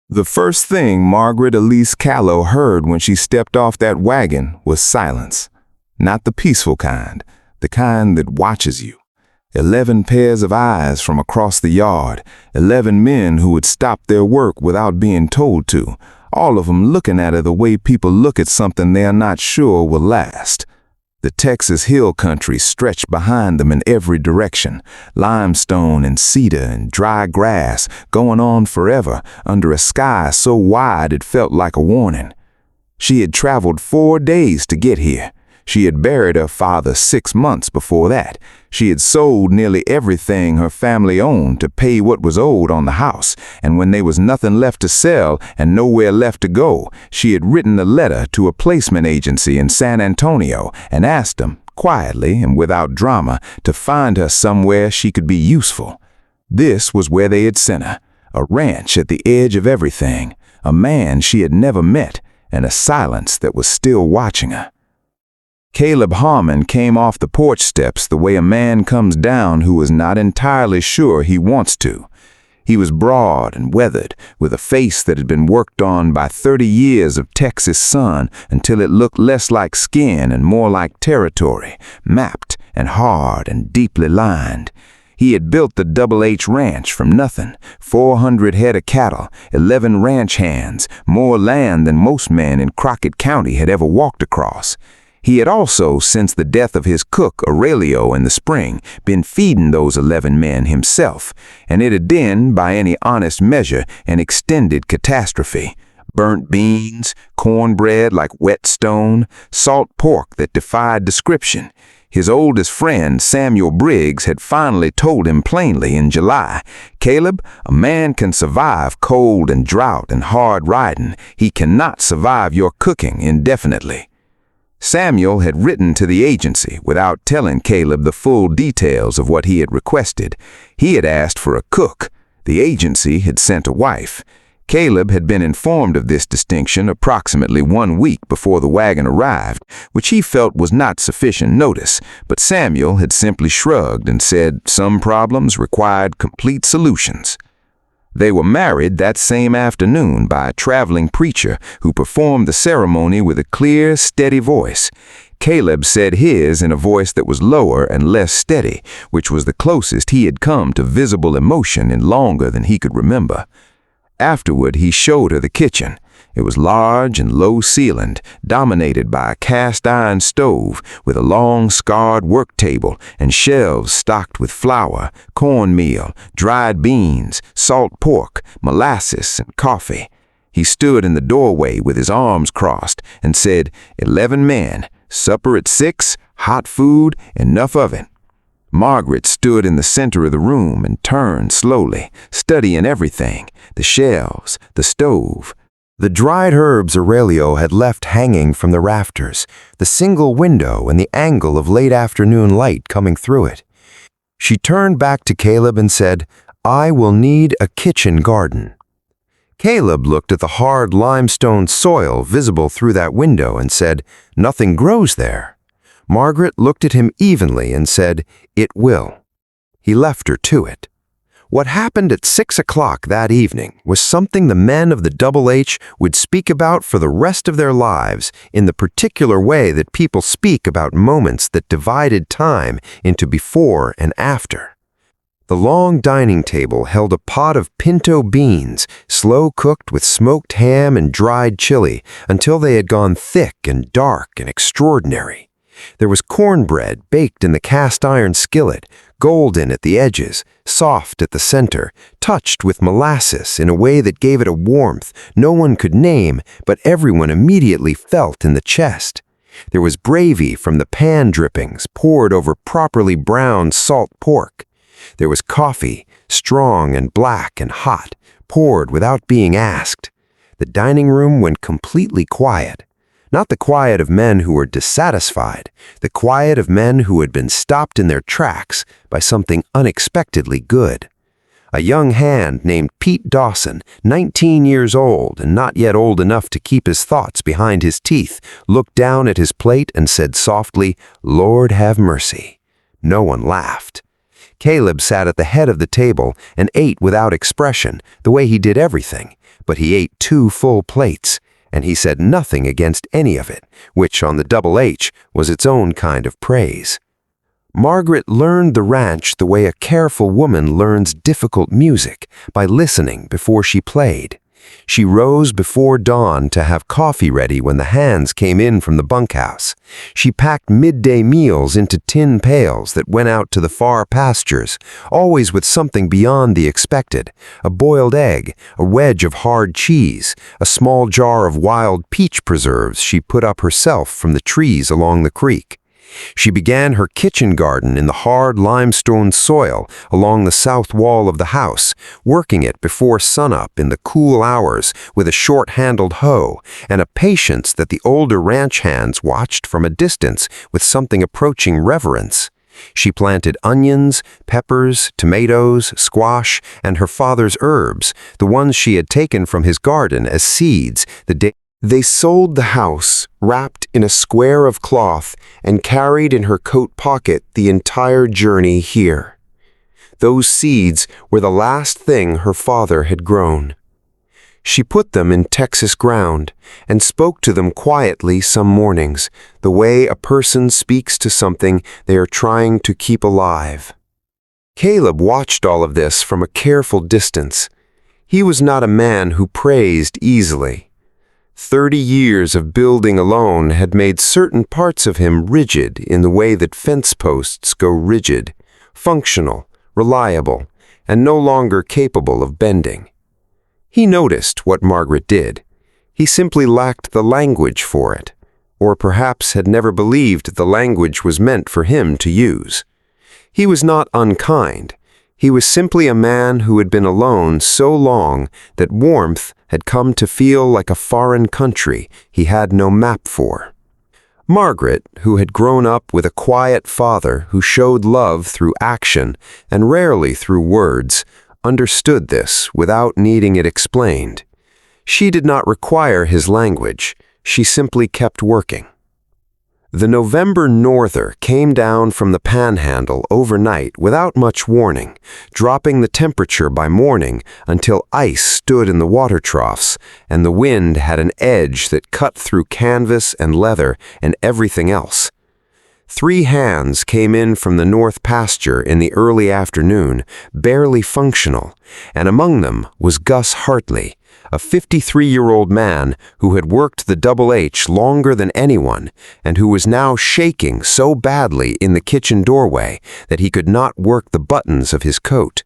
The first thing Margaret Elise Callow heard when she stepped off that wagon was silence. Not the peaceful kind, the kind that watches you. 11 pairs of eyes from across the yard, 11 men who would stop their work without being told to, all of them looking at her the way people look at something they are not sure will last. The Texas hill country stretched behind them in every direction, limestone and cedar and dry grass going on forever under a sky so wide it felt like a warning. She had traveled 4 days to get here. She had buried her father 6 months before that. She had sold nearly everything her family owned to pay what was owed on the house, and when there was nothing left to sell and nowhere left to go, she had written a letter to a placement agency in San Antonio and asked them, quietly and without drama, to find her somewhere she could be useful. This was where they had sent her, a ranch at the edge of everything, a man she had never met, and a silence that was still watching her. Caleb Harmon came off the porch steps the way a man comes down who is not entirely sure he wants to. He was broad and weathered, with a face that had been worked on by 30 years of Texas sun until it looked less like skin and more like territory, mapped and hard and deeply lined. He had built the Double H Ranch from nothing, 400 head of cattle, 11 ranch hands, more land than most men in Crockett County had ever walked across. He had also, since the death of his cook Aurelio in the spring, been feeding those 11 men himself, and it had been, by any honest measure, an extended catastrophe. Burnt beans, cornbread like wet stone, salt pork that defied description. His oldest friend, Samuel Briggs, had finally told him plainly in July, "Caleb, a man can survive cold and drought and hard riding. He cannot survive your cooking indefinitely." Samuel had written to the agency without telling Caleb the full details of what he had requested. He had asked for a cook. The agency had sent a wife. Caleb had been informed of this distinction approximately 1 week before the wagon arrived, which he felt was not sufficient notice, but Samuel had simply shrugged and said some problems required complete solutions. They were married that same afternoon by a traveling preacher who performed the ceremony with a clear, steady voice. Caleb said his in a voice that was lower and less steady, which was the closest he had come to visible emotion in longer than he could remember. Afterward, he showed her the kitchen. It was large and low-ceilinged, dominated by a cast-iron stove with a long, scarred work table and shelves stocked with flour, cornmeal, dried beans, salt pork, molasses, and coffee. He stood in the doorway with his arms crossed and said, "11 men, supper at 6, hot food, enough of it." Margaret stood in the center of the room and turned slowly, studying everything, the shelves, the stove, the dried herbs Aurelio had left hanging from the rafters, the single window and the angle of late afternoon light coming through it. She turned back to Caleb and said, "I will need a kitchen garden." Caleb looked at the hard limestone soil visible through that window and said, "Nothing grows there." Margaret looked at him evenly and said, "It will." He left her to it. What happened at 6 o'clock that evening was something the men of the Double H would speak about for the rest of their lives in the particular way that people speak about moments that divided time into before and after. The long dining table held a pot of pinto beans, slow-cooked with smoked ham and dried chili until they had gone thick and dark and extraordinary. There was cornbread baked in the cast-iron skillet, golden at the edges, soft at the center, touched with molasses in a way that gave it a warmth no one could name, but everyone immediately felt in the chest. There was gravy from the pan drippings poured over properly browned salt pork. There was coffee, strong and black and hot, poured without being asked. The dining room went completely quiet. Not the quiet of men who were dissatisfied, the quiet of men who had been stopped in their tracks by something unexpectedly good. A young hand named Pete Dawson, 19 years old and not yet old enough to keep his thoughts behind his teeth, looked down at his plate and said softly, "Lord have mercy." No one laughed. Caleb sat at the head of the table and ate without expression, the way he did everything, but he ate 2 full plates, and he said nothing against any of it, which on the Double H was its own kind of praise. Margaret learned the ranch the way a careful woman learns difficult music, by listening before she played. She rose before dawn to have coffee ready when the hands came in from the bunkhouse. She packed midday meals into tin pails that went out to the far pastures, always with something beyond the expected: a boiled egg, a wedge of hard cheese, a small jar of wild peach preserves she put up herself from the trees along the creek. She began her kitchen garden in the hard limestone soil along the south wall of the house, working it before sunup in the cool hours with a short-handled hoe and a patience that the older ranch hands watched from a distance with something approaching reverence. She planted onions, peppers, tomatoes, squash, and her father's herbs, the ones she had taken from his garden as seeds the day they sold the house, wrapped in a square of cloth and carried in her coat pocket the entire journey here. Those seeds were the last thing her father had grown. She put them in Texas ground and spoke to them quietly some mornings, the way a person speaks to something they are trying to keep alive. Caleb watched all of this from a careful distance. He was not a man who praised easily. 30 years of building alone had made certain parts of him rigid in the way that fence posts go rigid, functional, reliable, and no longer capable of bending. He noticed what Margaret did. He simply lacked the language for it, or perhaps had never believed the language was meant for him to use. He was not unkind. He was simply a man who had been alone so long that warmth had come to feel like a foreign country he had no map for. Margaret, who had grown up with a quiet father who showed love through action and rarely through words, understood this without needing it explained. She did not require his language. She simply kept working. The November norther came down from the panhandle overnight without much warning, dropping the temperature by morning until ice stood in the water troughs, and the wind had an edge that cut through canvas and leather and everything else. 3 hands came in from the north pasture in the early afternoon, barely functional, and among them was Gus Hartley, a 53-year-old man who had worked the Double H longer than anyone and who was now shaking so badly in the kitchen doorway that he could not work the buttons of his coat.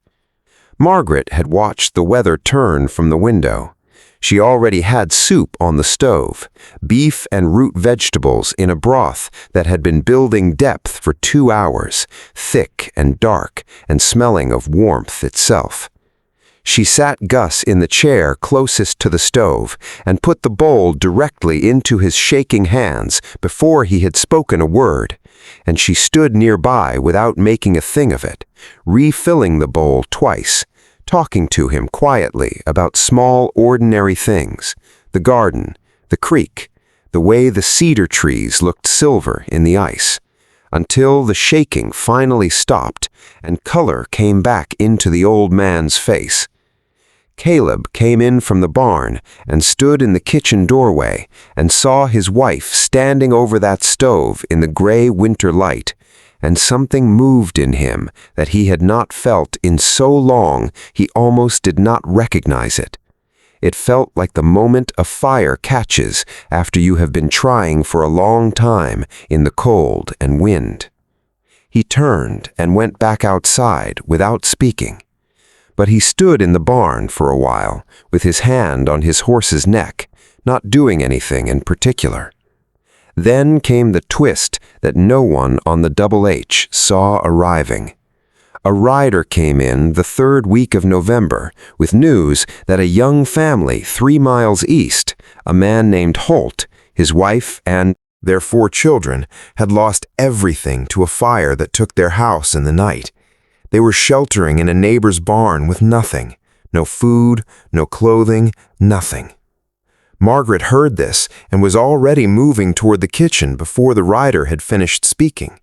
Margaret had watched the weather turn from the window. She already had soup on the stove, beef and root vegetables in a broth that had been building depth for 2 hours, thick and dark and smelling of warmth itself. She sat Gus in the chair closest to the stove and put the bowl directly into his shaking hands before he had spoken a word, and she stood nearby without making a thing of it, refilling the bowl twice, talking to him quietly about small, ordinary things: the garden, the creek, the way the cedar trees looked silver in the ice, until the shaking finally stopped and color came back into the old man's face. Caleb came in from the barn and stood in the kitchen doorway and saw his wife standing over that stove in the gray winter light, and something moved in him that he had not felt in so long he almost did not recognize it. It felt like the moment a fire catches after you have been trying for a long time in the cold and wind. He turned and went back outside without speaking. But he stood in the barn for a while, with his hand on his horse's neck, not doing anything in particular. Then came the twist that no one on the Double H saw arriving. A rider came in the 3rd week of November with news that a young family 3 miles east, a man named Holt, his wife, and their 4 children, had lost everything to a fire that took their house in the night. They were sheltering in a neighbor's barn with nothing, no food, no clothing, nothing. Margaret heard this and was already moving toward the kitchen before the rider had finished speaking.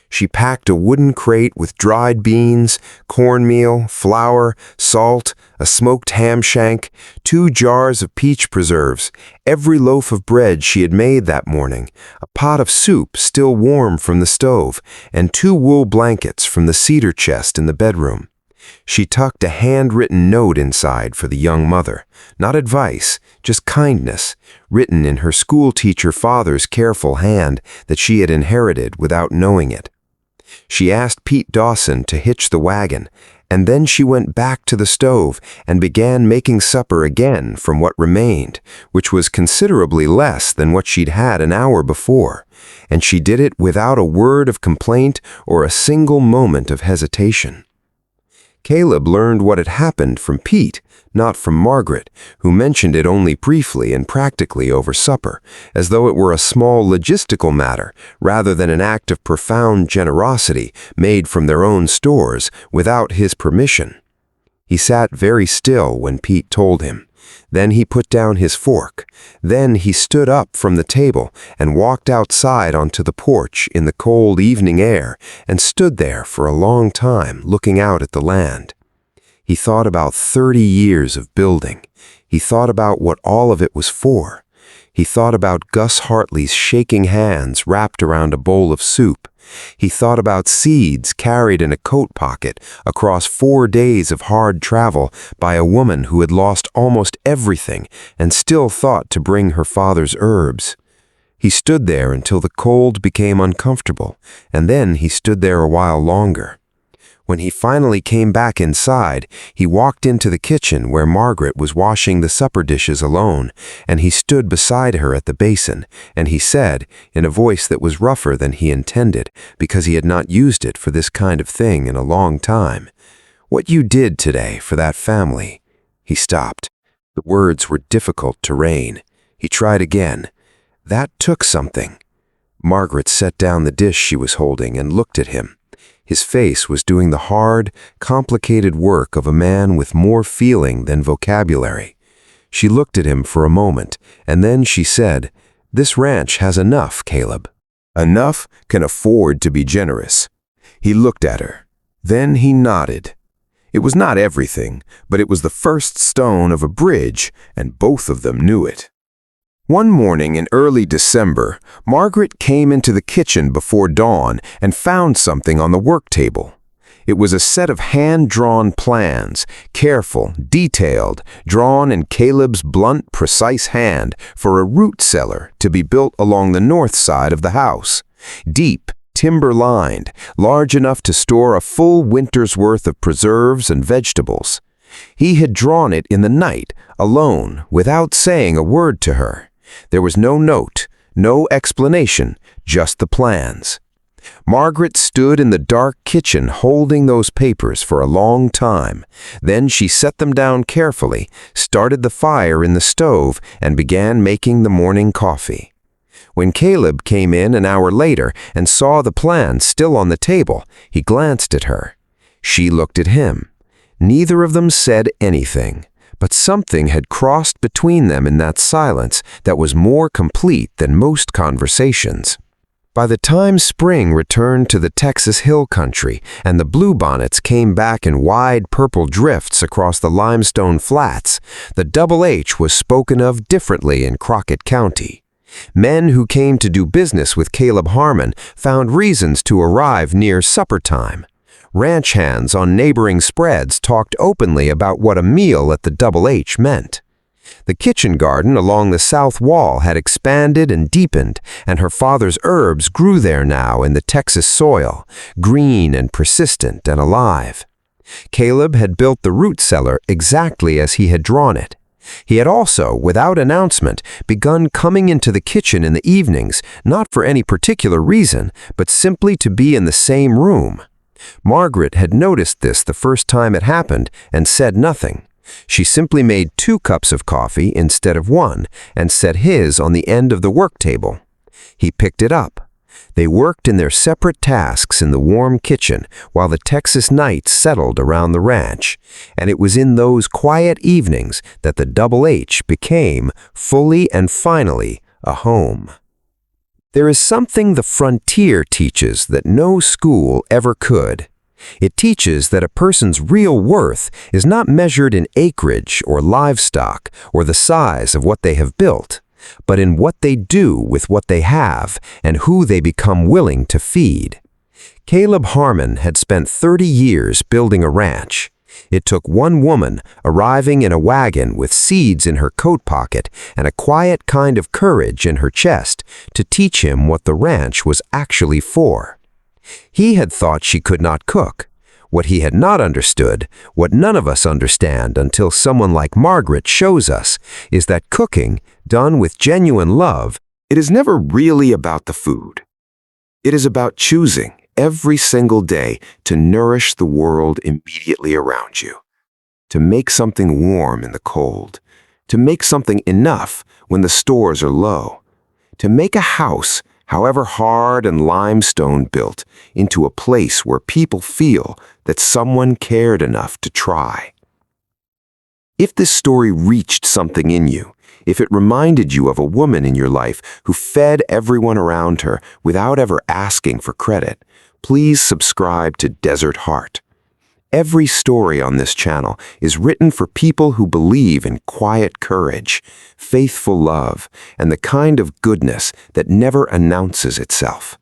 She packed a wooden crate with dried beans, cornmeal, flour, salt, a smoked ham shank, 2 jars of peach preserves, every loaf of bread she had made that morning, a pot of soup still warm from the stove, and 2 wool blankets from the cedar chest in the bedroom. She tucked a handwritten note inside for the young mother, not advice, just kindness, written in her schoolteacher father's careful hand that she had inherited without knowing it. She asked Pete Dawson to hitch the wagon, and then she went back to the stove and began making supper again from what remained, which was considerably less than what she'd had an hour before, and she did it without a word of complaint or a single moment of hesitation. Caleb learned what had happened from Pete, not from Margaret, who mentioned it only briefly and practically over supper, as though it were a small logistical matter rather than an act of profound generosity made from their own stores without his permission. He sat very still when Pete told him. Then he put down his fork. Then he stood up from the table and walked outside onto the porch in the cold evening air and stood there for a long time looking out at the land. He thought about 30 years of building. He thought about what all of it was for. He thought about Gus Hartley's shaking hands wrapped around a bowl of soup. He thought about seeds carried in a coat pocket across 4 days of hard travel by a woman who had lost almost everything and still thought to bring her father's herbs. He stood there until the cold became uncomfortable, and then he stood there a while longer. When he finally came back inside, he walked into the kitchen where Margaret was washing the supper dishes alone, and he stood beside her at the basin, and he said, in a voice that was rougher than he intended, because he had not used it for this kind of thing in a long time, "What you did today for that family." He stopped. The words were difficult to rein. He tried again. "That took something." Margaret set down the dish she was holding and looked at him. His face was doing the hard, complicated work of a man with more feeling than vocabulary. She looked at him for a moment, and then she said, "This ranch has enough, Caleb." Enough can afford to be generous. He looked at her. Then he nodded. It was not everything, but it was the first stone of a bridge, and both of them knew it. One morning in early December, Margaret came into the kitchen before dawn and found something on the work table. It was a set of hand-drawn plans, careful, detailed, drawn in Caleb's blunt, precise hand for a root cellar to be built along the north side of the house. Deep, timber-lined, large enough to store a full winter's worth of preserves and vegetables. He had drawn it in the night, alone, without saying a word to her. There was no note, no explanation, just the plans. Margaret stood in the dark kitchen holding those papers for a long time. Then she set them down carefully, started the fire in the stove, and began making the morning coffee. When Caleb came in an hour later and saw the plans still on the table, he glanced at her. She looked at him. Neither of them said anything. But something had crossed between them in that silence that was more complete than most conversations. By the time spring returned to the Texas hill country and the bluebonnets came back in wide purple drifts across the limestone flats, the Double H was spoken of differently in Crockett County. Men who came to do business with Caleb Harmon found reasons to arrive near supper time. Ranch hands on neighboring spreads talked openly about what a meal at the Double H meant. The kitchen garden along the south wall had expanded and deepened, and her father's herbs grew there now in the Texas soil, green and persistent and alive. Caleb had built the root cellar exactly as he had drawn it. He had also, without announcement, begun coming into the kitchen in the evenings, not for any particular reason, but simply to be in the same room. Margaret had noticed this the first time it happened and said nothing. She simply made 2 cups of coffee instead of 1 and set his on the end of the work table. He picked it up. They worked in their separate tasks in the warm kitchen while the Texas night settled around the ranch, and it was in those quiet evenings that the Double H became, fully and finally, a home. There is something the frontier teaches that no school ever could. It teaches that a person's real worth is not measured in acreage or livestock or the size of what they have built, but in what they do with what they have and who they become willing to feed. Caleb Harmon had spent 30 years building a ranch. It took one woman arriving in a wagon with seeds in her coat pocket and a quiet kind of courage in her chest to teach him what the ranch was actually for. He had thought she could not cook. What he had not understood, what none of us understand until someone like Margaret shows us, is that cooking, done with genuine love, It is never really about the food. It is about choosing every single day to nourish the world immediately around you, to make something warm in the cold, to make something enough when the stores are low, to make a house, however hard and limestone built, into a place where people feel that someone cared enough to try. If this story reached something in you, if it reminded you of a woman in your life who fed everyone around her without ever asking for credit, please subscribe to Desert Heart. Every story on this channel is written for people who believe in quiet courage, faithful love, and the kind of goodness that never announces itself.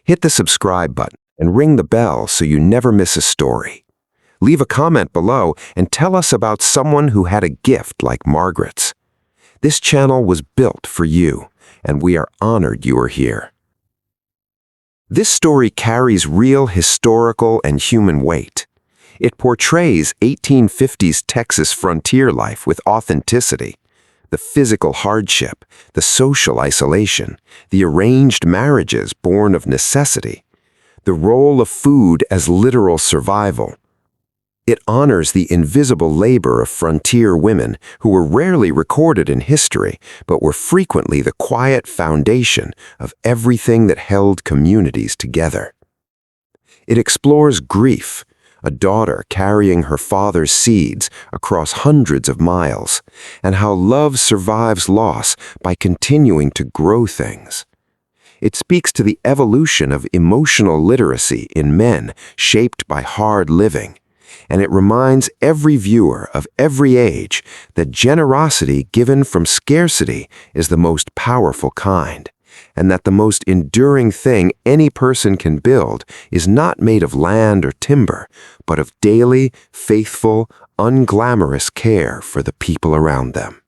Hit the subscribe button and ring the bell so you never miss a story. Leave a comment below and tell us about someone who had a gift like Margaret's. This channel was built for you, and we are honored you are here. This story carries real historical and human weight. It portrays 1850s Texas frontier life with authenticity. The physical hardship, the social isolation, the arranged marriages born of necessity, the role of food as literal survival. It honors the invisible labor of frontier women who were rarely recorded in history, but were frequently the quiet foundation of everything that held communities together. It explores grief, a daughter carrying her father's seeds across hundreds of miles, and how love survives loss by continuing to grow things. It speaks to the evolution of emotional literacy in men shaped by hard living, and it reminds every viewer of every age that generosity given from scarcity is the most powerful kind, and that the most enduring thing any person can build is not made of land or timber, but of daily, faithful, unglamorous care for the people around them.